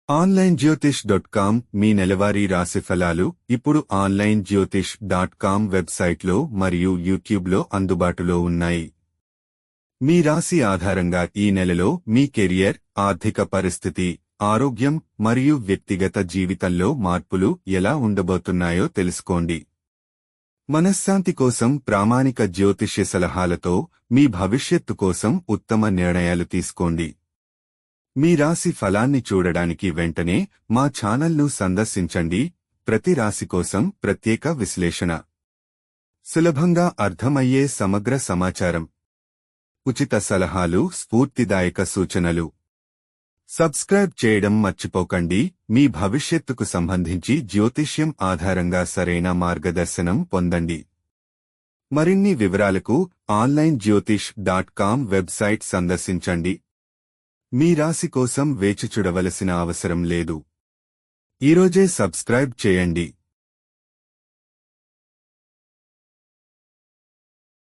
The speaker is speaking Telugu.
onlinejyotish.com మీ నెలవారీ రాశి ఫలాలు ఇప్పుడు onlinejyotish.com వెబ్సైట్లో మరియు యూట్యూబ్లో అందుబాటులో ఉన్నాయి. మీ రాశి ఆధారంగా ఈ నెలలో మీ కెరియర్, ఆర్థిక పరిస్థితి, ఆరోగ్యం మరియు వ్యక్తిగత జీవితంలో మార్పులు ఎలా ఉండబోతున్నాయో తెలుసుకోండి. మనశ్శాంతి కోసం ప్రామాణిక జ్యోతిష్య సలహాలతో మీ భవిష్యత్తు కోసం ఉత్తమ నిర్ణయాలు తీసుకోండి. మీ రాశి ఫలాన్ని చూడడానికి వెంటనే మా ఛానల్ను సందర్శించండి. ప్రతి రాశి కోసం ప్రత్యేక విశ్లేషణ, సులభంగా అర్థమయ్యే సమగ్ర సమాచారం, ఉచిత సలహాలు, స్ఫూర్తిదాయక సూచనలు. సబ్స్క్రైబ్ చేయడం మర్చిపోకండి. మీ భవిష్యత్తుకు సంబంధించి జ్యోతిష్యం ఆధారంగా సరైన మార్గదర్శనం పొందండి. మరిన్ని వివరాలకు onlinejyotish.com వెబ్సైట్ సందర్శించండి. మీ రాశి కోసం వేచి చూడవలసిన అవసరం లేదు. ఈరోజే సబ్స్క్రైబ్ చేయండి.